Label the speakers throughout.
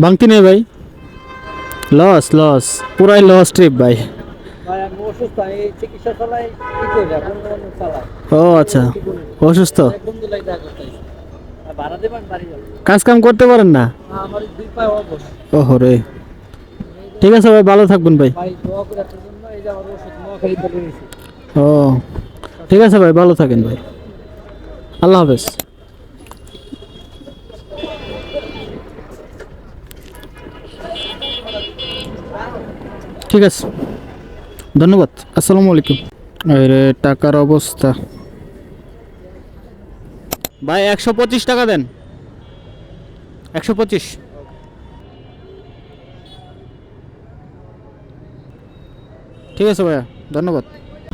Speaker 1: ভাঙতি নেই ভাই, loss loss, পুরাই লস ট্রিপ ভাই।
Speaker 2: ভাই আমি অসুস্থ, এই চিকিৎসা চালাই, কি করি এখন বন্ধু চালাই।
Speaker 1: ও আচ্ছা, অসুস্থ,
Speaker 2: এক বন্ধু লাই দেখা করতেছি, আর ভাড়া দেবেন বাড়ি যাবো।
Speaker 1: কাজ কাম করতে পারেন না?
Speaker 2: আমার দুই পায়ে অবশ।
Speaker 1: ওহো রে, ঠিক আছে ভাই, ভালো থাকবেন ভাই।
Speaker 2: ভাই দোয়া করে আপনার জন্য, এই যে আমার ওষুধ নোয়াখালী করে নিয়েছি।
Speaker 1: ও ঠিক আছে ভাই, ভালো থাকেন ভাই, আল্লাহ হাফেজ। ঠিক আছে, ধন্যবাদ, আসসালামু আলাইকুম। আরে টাকার অবস্থা ভাই, 125 টাকা দেন, 125। ঠিক আছে ভাইয়া, ধন্যবাদ।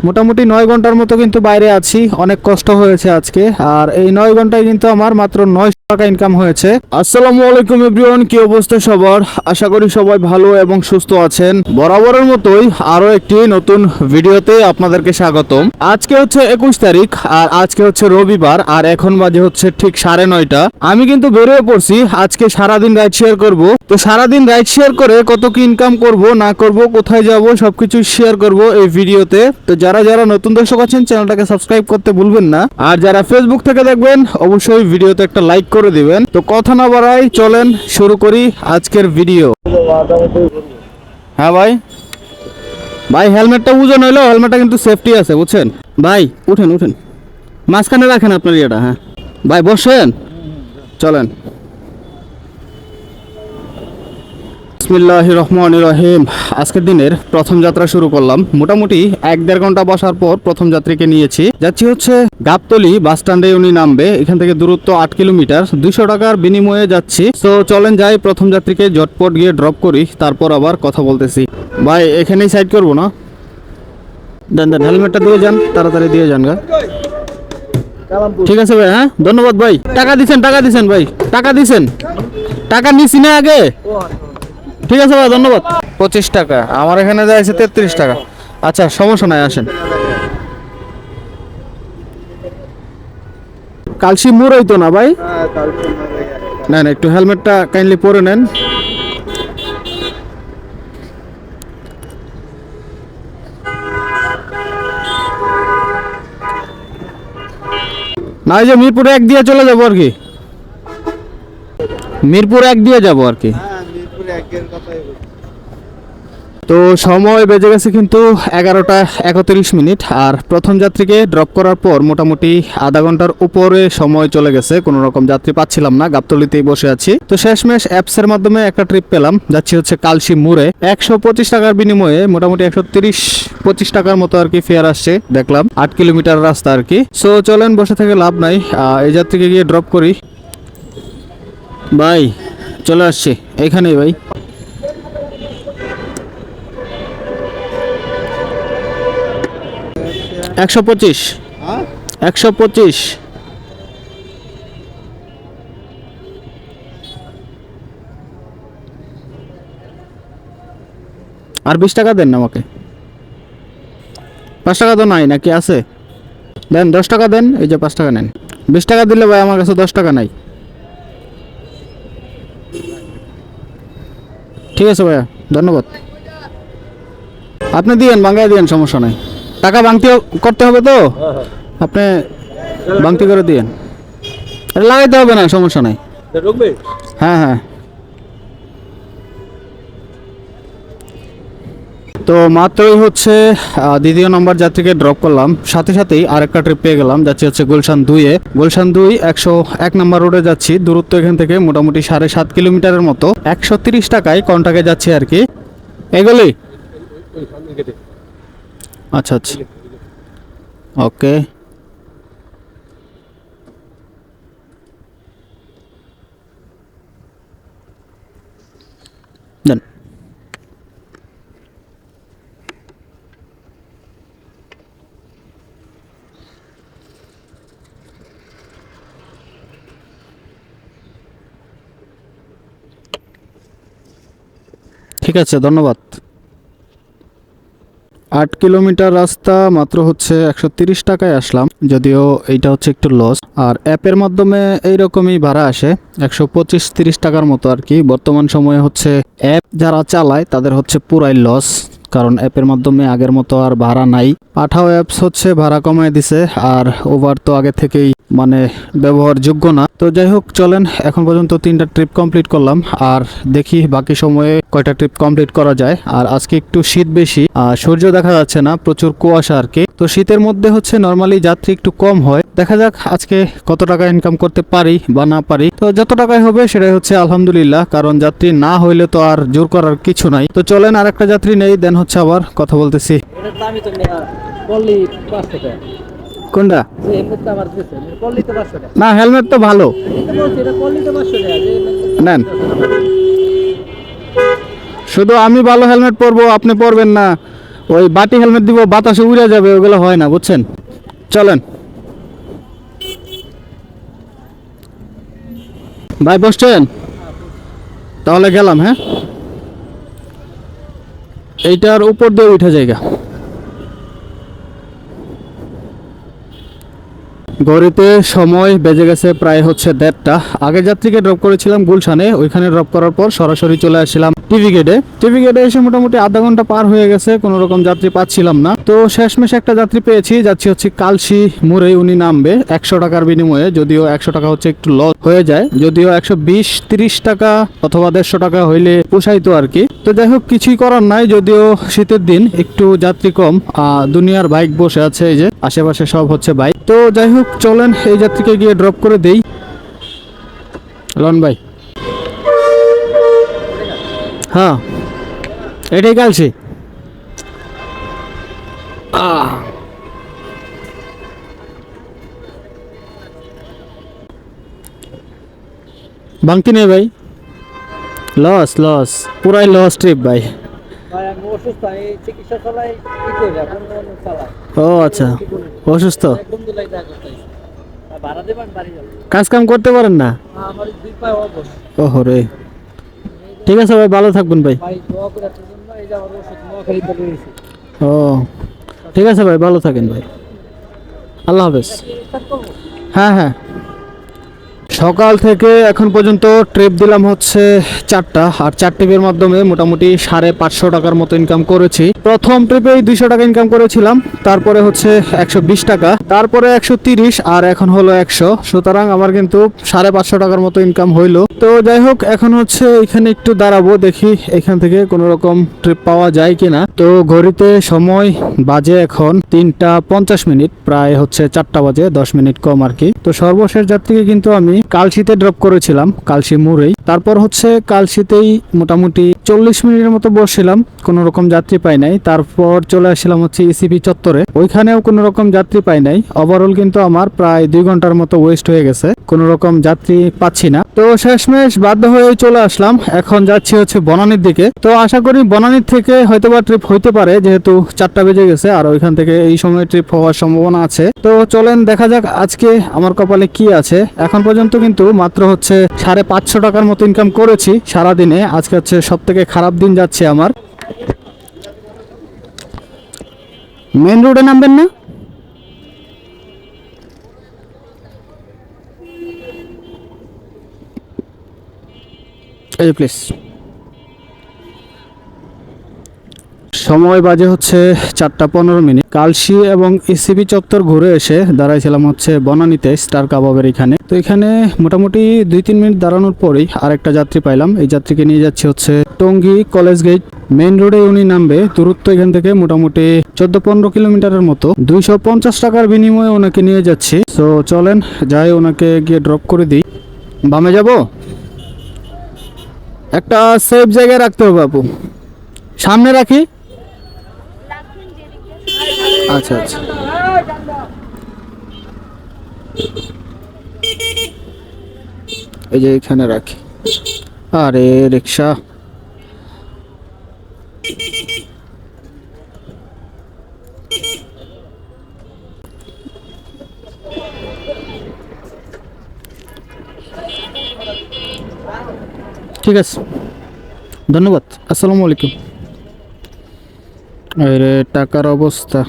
Speaker 1: মোটামুটি 9 ঘন্টার মতো কিন্তু বাইরে আছি, অনেক কষ্ট হয়েছে আজকে। আর এই 9 ঘন্টায় কিন্তু আমার মাত্র 900 টাকা ইনকাম হয়েছে। আসসালামু আলাইকুম এভরিওয়ান, কি অবস্থা সবার? আশা করি সবাই ভালো এবং সুস্থ আছেন। বরাবরের মতোই আরো একটি নতুন ভিডিওতে আপনাদেরকে স্বাগতম। আজকে হচ্ছে 21 তারিখ, আর আজকে হচ্ছে রবিবার, আর এখন বাজে হচ্ছে ঠিক 9:30। আমি কিন্তু বেরিয়ে পড়ছি আজকে সারাদিন রাইড শেয়ার করব। তো সারাদিন রাইড শেয়ার করে কত কি ইনকাম করব না করব, কোথায় যাব, সবকিছু শেয়ার করব এই ভিডিওতে। তো যারা যারা নতুন দর্শক আছেন, চ্যানেলটাকে সাবস্ক্রাইব করতে ভুলবেন না। আর যারা ফেসবুক থেকে দেখবেন, অবশ্যই ভিডিওতে একটা লাইক করে দিবেন। তো কথা না বাড়াই, চলেন শুরু করি আজকের ভিডিও। হ্যাঁ ভাই, ভাই হেলমেটটা ওজন হইলো, হেলমেটটা কিন্তু সেফটি আছে বুঝছেন ভাই। উঠেন উঠেন, মাঝখানে রাখেন আপনার ইয়েটা। হ্যাঁ ভাই, বসেন, চলেন। বিসমিল্লাহির রহমানির রহিম। আজকের দিনের প্রথম যাত্রা শুরু করলাম। মোটামুটি 1-1.5 ঘন্টা বসার পর প্রথম যাত্রীকে নিয়েছি। যাচ্ছি হচ্ছে গাবতলী বাস স্ট্যান্ডে, উনি নামবে। এখান থেকে দূরত্ব 8 কিলোমিটার, 200 টাকার বিনিময়ে যাচ্ছি। তো চলেন যাই, প্রথম যাত্রীকে জটপট গিয়ে ড্রপ করি, তারপর আবার কথা বলতেছি। ভাই এখানেই সাইড করবো না? দেন দেন, হেলমেটটা দিয়ে যান, তাড়াতাড়ি দিয়ে যান গা। ঠিক আছে ভাই, হ্যাঁ ধন্যবাদ ভাই। টাকা দিছেন, টাকা দিছেন ভাই, টাকা দিছেন? টাকা নিছি না আগে? ঠিক আছে ভাই, ধন্যবাদ। 25 টাকা, আমার এখানে যাইছে 33 টাকা। আচ্ছা সমস্যা নাই, আসেন। কালসি মোড় হইতো না ভাই? না না, একটু হেলমেটটা কাইন্ডলি পরে নেন। না, এই যে মিরপুর 1 দিয়ে চলে যাবো আর কি, মিরপুর 1 দিয়ে যাবো আর কি। তো সময় বেজে গেছে কিন্তু 11টা 31 মিনিট। আর প্রথম যাত্রীকে ড্রপ করার পর মোটামুটি আধা ঘন্টার উপরে সময় চলে গেছে, কোনো রকম যাত্রী পাচ্ছিলাম না, গাবতলীতেই বসে আছি। তো শেষমেশ অ্যাপসের মাধ্যমে একটা ট্রিপ পেলাম, যাচ্ছি হচ্ছে কালসি মোড়ে। 125 টাকার বিনিময়ে মোটামুটি 130-25 টাকার মতো আর কি ফেয়ার আসছে দেখলাম, 8 কিলোমিটার রাস্তা আর কি। সো চলেন, বসে থেকে লাভ নাই, এই যাত্রীকে গিয়ে ড্রপ করি। ভাই চলে আসছি এখানেই ভাই। একশো পঁচিশ, 125। আর 20 টাকা দেন আমাকে। 5 টাকা তো নাই নাকি, আছে? দেন 10 টাকা দেন, এই যে 5 টাকা নেন। 20 টাকা দিলে ভাই আমার কাছে 10 টাকা নাই। ঠিক আছে ভাইয়া, ধন্যবাদ। আপনি দিয়েন, ভাঙ্গাই দিয়েন, সমস্যা নাই। টাকা ভাঙতি করতে হবে তো, আপনি ভাঙতি করে দিয়েন। এটা লাগাইতে হবে না, সমস্যা নাই। হ্যাঁ হ্যাঁ। তো মাত্রই হচ্ছে দ্বিতীয় নম্বর যাত্রীকে ড্রপ করলাম, সাথে সাথেই আরেকটা ট্রিপ পেয়ে গেলাম। যাচ্ছি হচ্ছে গুলশান 2-এ। গুলশান 2 101 নম্বর রোডে যাচ্ছি। দূরত্ব এখান থেকে মোটামুটি 7.5 কিলোমিটারের মতো। 130 টাকায় কন্টাকে যাচ্ছি আর কি। এগুলি আচ্ছা আচ্ছা, ওকে। দেন। ঠিক আছে, ধন্যবাদ। আর 8 কিলোমিটার রাস্তা মাত্র হচ্ছে 130 টাকায় আসলাম, যদিও এইটা হচ্ছে একটু লস। আর অ্যাপের মাধ্যমে এইরকমই ভাড়া আসে 125-30 টাকার মতো আর কি। বর্তমান সময়ে হচ্ছে অ্যাপ যারা চালায় তাদের হচ্ছে পুরাই লস, কারণ অ্যাপের মাধ্যমে আগের মতো আর ভাড়া নাই। পাঠাও অ্যাপস হচ্ছে ভাড়া কমায় দিছে, আর ওভার তো আগে থেকেই মানে ব্যবহারযোগ্য না। তো যাই হোক, চলেন এখন পর্যন্ত 3টা ট্রিপ কমপ্লিট করলাম, আর দেখি বাকি সময়ে কয়টা ট্রিপ কমপ্লিট করা যায়। আর আজকে একটু শীত বেশি, সূর্য দেখা যাচ্ছে না, প্রচুর কুয়াশা আর কি। তো শীতের মধ্যে হচ্ছে নর্মালি যাত্রী একটু কম হয়। দেখা যাক আজকে কত টাকা ইনকাম করতে পারি বা না পারি। তো যত টাকায় হবে সেটাই হচ্ছে আলহামদুলিল্লাহ, কারণ যাত্রী না হইলে তো আর জোর করার কিছু নাই। তো চলেন আর একটা যাত্রী নেই, দেন হচ্ছে আবার কথা বলতেছি।
Speaker 2: এটার দামই তো নেওয়া পল্লি 500 টাকা।
Speaker 1: কোনটা?
Speaker 2: যে এমনিতে আমার দিছে পল্লি তো 500 টাকা।
Speaker 1: না, হেলমেট তো ভালো,
Speaker 2: এটা বলছি এটা পল্লি তো 500 টাকা। যে
Speaker 1: নেন। শুধু আমি ভালো হেলমেট পরবো, আপনি পরবেন না। ওই বাটি হেলমেট দিব, বাতাসে উড়ে যাবে, ওগুলো হয় না, বুঝছেন। চলেন ভাই, বসছেন? তাহলে গেলাম। হ্যাঁ, এইটার উপর দিয়ে উঠে জায়গা। ঘড়িতে সময় বেজে গেছে প্রায় হচ্ছে 1:30। আগে যাত্রীকে ড্রপ করেছিলাম গুলশানে, ওইখানে ড্রপ করার পর সরাসরি চলে আসছিলাম টিভি গেটে এসে মোটামুটি আধা ঘন্টা পার হয়ে গেছে, কোনো রকম যাত্রী পাচ্ছিলাম না। তো শেষমেশ একটা যাত্রী পেয়েছি, যাচ্ছি হচ্ছে কালশি মুরে। উনি নামবে 100 টাকার বিনিময়ে, যদিও 100 টাকা হচ্ছে একটু লস হয়ে যায়, যদিও 120-30 টাকা অথবা 150 টাকা হইলে পোষাইতো আর কি। তো যাই হোক, কিছুই করার নাই, যদিও শীতের দিন একটু যাত্রী কম। দুনিয়ার বাইক বসে আছে, এই যে আশেপাশে সব হচ্ছে বাইক। তো যাই হোক, চলেন এই যাত্রীকে গিয়ে ড্রপ করে দেই। লন ভাই, হ্যাঁ এটাই কালছি। ভাঙতি নেই ভাই, লস পুরাই লস ট্রিপ ভাই।
Speaker 2: ভাই আমি অসুস্থ, আমি চিকিৎসা চালাই, কি করি এখন চালাই।
Speaker 1: ও আচ্ছা, অসুস্থ,
Speaker 2: বন্ধু লাই দেখা করতেছি। ভাড়া দেবেন, বাড়ি যাবো।
Speaker 1: কাজ কাম করতে পারেন না?
Speaker 2: আমার 2 পায়ে অবশ।
Speaker 1: ওহো রে, ঠিক আছে ভাই, ভালো থাকবেন ভাই।
Speaker 2: ভাই দোয়া করে আপনার জন্য, এই যে আমার ওষুধ নোয়াখালী থেকে রয়েছে।
Speaker 1: ও ঠিক আছে ভাই, ভালো থাকেন ভাই, আল্লাহ হাফেজ।
Speaker 2: স্টার্ট করবো।
Speaker 1: হ্যাঁ, সকাল থেকে এখন পর্যন্ত ট্রিপ দিলাম হচ্ছে 4টা, আর 4 ট্রিপের মাধ্যমে মোটামুটি 550 টাকার মতো ইনকাম করেছি। প্রথম ট্রিপেই 200 টাকা ইনকাম করেছিলাম, তারপরে হচ্ছে 120 টাকা, তারপরে 130, আর এখন হলো 100। সুতরাং আমার কিন্তু 550 টাকার মতো ইনকাম হইলো। তো যাই হোক, এখন হচ্ছে এখানে একটু দাঁড়াবো, দেখি এখান থেকে কোনো রকম ট্রিপ পাওয়া যায় কিনা। তো ঘড়িতে সময় বাজে এখন 3টা 50 মিনিট, প্রায় হচ্ছে 4টা বাজে 10 মিনিট কম আর কি। তো সর্বশেষ যাত্রীকে কিন্তু আমি কালশিতে ড্রপ করেছিলাম, কালশি মুরেই। তারপর হচ্ছে কালশিতেই মোটামুটি 40 মিনিটের মতো বসছিলাম, কোনো রকম যাত্রী পাই নাই। তারপর চলে আসছিলাম হচ্ছে ইসিপি চত্বরে, ওইখানেও কোনো রকম যাত্রী পাই নাই। ওভারঅল কিন্তু আমার প্রায় 2 ঘন্টার মতো ওয়েস্ট হয়ে গেছে, কোনো রকম যাত্রী পাচ্ছি না। তো শেষমেশ বাধ্য হয়ে চলে আসলাম, এখন যাচ্ছি হচ্ছে বনানীর দিকে। তো আশা করি বনানীর থেকে হয়তোবা ট্রিপ হইতে পারে, যেহেতু 4টা বেজে গেছে, আর ওইখান থেকে এই সময় ট্রিপ হওয়ার সম্ভাবনা আছে। তো চলেন দেখা যাক আজকে আমার কপালে কি আছে। এখন পর্যন্ত কিন্তু মাত্র হচ্ছে 550 টাকার মতো ইনকাম করেছি সারাদিনে। আজকে হচ্ছে সব থেকে খারাপ দিন যাচ্ছে আমার। মেন রোডে নামবেন না? এই প্লিজ। সময় বাজে হচ্ছে 4টা 15 মিনিট। কালশি এবং ইসিবি চত্বর ঘুরে এসে দাঁড়াইছিলাম হচ্ছে বনানীতে স্টার কাবাবের এখানে। তো এখানে মোটামুটি 2-3 মিনিট দাঁড়ানোর পরেই আরেকটা যাত্রী পাইলাম। এই যাত্রীকে নিয়ে যাচ্ছি হচ্ছে টঙ্গী কলেজ গেট মেইন রোডে। উনি নামবে, দূরত্ব এখান থেকে মোটামুটি 14-15 কিলোমিটারের মতো। 250 টাকার বিনিময়ে ওনাকে নিয়ে যাচ্ছি। তো চলেন যাই, ওনাকে গিয়ে ড্রপ করে দিই। বামে যাব, একটা সেফ জায়গায় রাখতে হবে আপু, সামনে রাখি। আচ্ছা, এই যে এখানে রাখি। আরে রিক্সা, ঠিক আছে, ধন্যবাদ, আসসালামু আলাইকুম। আরে টাকার অবস্থা।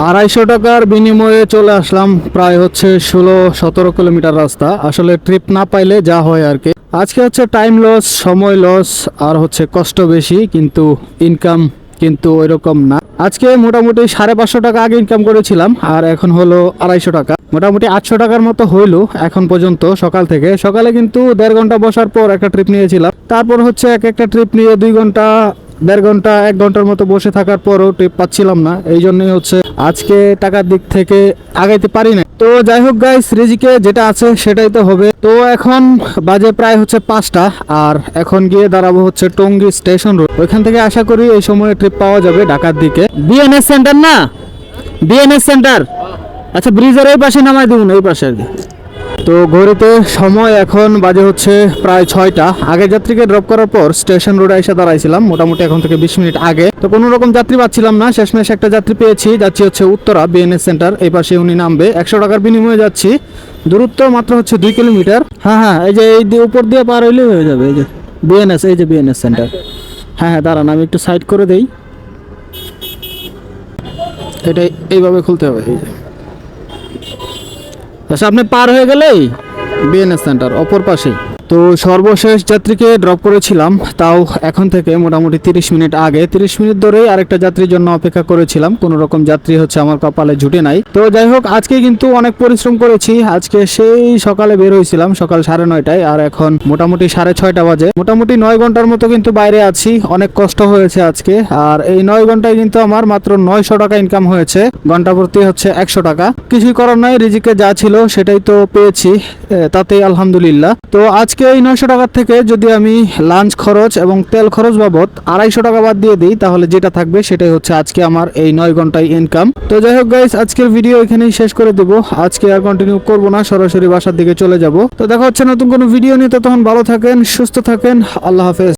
Speaker 1: $250 বিনিময়ে চলে আসলাম প্রায় হচ্ছে 16-17 কিলোমিটার রাস্তা। আসলে ট্রিপ না পাইলে যা হয় আর কি। আজকে হচ্ছে টাইম লস, সময় লস, আর হচ্ছে কষ্ট বেশি, কিন্তু ইনকাম কিন্তু ওইরকম না। আজকে মোটামুটি $550 আগে ইনকাম করেছিলাম, আর এখন হলো $250, মোটামুটি $800 মতো হইলো এখন পর্যন্ত। সকালে কিন্তু 1.5 ঘন্টা বসার পর একটা ট্রিপ নিয়েছিলাম, তারপর হচ্ছে একটা ট্রিপ নিয়ে 2 ঘন্টা, 1.5 ঘন্টা, 1 ঘন্টার মতো বসে থাকার পরও ট্রিপ পাচ্ছিলাম না। এই জন্যই হচ্ছে আজকে টাকার দিক থেকে আগাইতে পারি না। তো যাই হোক গাইস, রিজিকে যেটা আছে সেটাই তো হবে। তো এখন বাজে প্রায় হচ্ছে 5টা, আর এখন গিয়ে দাঁড়াবো হচ্ছে টঙ্গী স্টেশন রোড। ওইখান থেকে আশা করি এই সময় ট্রিপ পাওয়া যাবে ঢাকার দিকে। বিএনএস সেন্টার না, বিএনএস সেন্টার। আচ্ছা, ব্রিজের এই পাশে নামাই দেবো, এই পাশে আর কি। তো ঘড়িতে সময় এখন বাজে হচ্ছে প্রায় 6টা। আগে যাত্রীকে ড্রপ করার পর স্টেশন রোডে এসে দাঁড়াইছিলাম মোটামুটি এখন থেকে 20 মিনিট আগে। তো কোনো রকম যাত্রী পাচ্ছিলাম না, শেষমেশ একটা যাত্রী পেয়েছি। যাচ্ছি হচ্ছে উত্তরা বিএনএস সেন্টার, এই পাশে উনি নামবে। $100 বিনিময়ে যাচ্ছি, দূরত্ব মাত্র হচ্ছে 2 কিলোমিটার। হ্যাঁ, এই যে এই উপর দিয়ে পার হইলে হয়ে যাবে। এই যে বিএনএস, এই যে বিএনএস সেন্টার। হ্যাঁ, দাঁড়ান আমি একটু সাইড করে দেই। এটাই এইভাবে খুলতে হবে। এই যে আচ্ছা, আপনি পার হয়ে গেলেই বিএনএস সেন্টার অপর পাশে। তো সর্বশেষ যাত্রীকে ড্রপ করেছিলাম, তাও এখন থেকে মোটামুটি 30 মিনিট আগে। 30 মিনিট ধরেই আরেকটা যাত্রীর জন্য অপেক্ষা করেছিলাম, কোনো রকম যাত্রী হচ্ছে আমার কপালে জুটে নাই। তো যাই হোক, আজকে কিন্তু অনেক পরিশ্রম করেছি। আজকে সেই সকালে বের হয়েছিলাম সকাল 9:30, আর এখন মোটামুটি 6:30 বাজে। মোটামুটি 9 ঘন্টার মতো কিন্তু বাইরে আছি। অনেক কষ্ট হয়েছে আজকে, আর এই 9 ঘন্টায় কিন্তু আমার মাত্র $900 ইনকাম হয়েছে। ঘন্টা প্রতি হচ্ছে $100। কিছুই করার নাই, রিজিকে যা ছিল সেটাই তো পেয়েছি, তাতেই আলহামদুলিল্লাহ। তো আজকে এই $900 থেকে যদি আমি লাঞ্চ খরচ এবং তেল খরচ বাবদ $250 বাদ দিয়ে দিই, তাহলে যেটা থাকবে সেটাই হচ্ছে আজকে আমার এই 9 ঘন্টায় ইনকাম। তো যাই হোক গাইস, আজকের ভিডিও এখানেই শেষ করে দেব। আজকে আর কন্টিনিউ করব না, সরাসরি বাসার দিকে চলে যাব। তো দেখা হচ্ছে নতুন কোনো ভিডিও নিয়ে। ততক্ষণ ভালো থাকেন, সুস্থ থাকেন, আল্লাহ হাফেজ।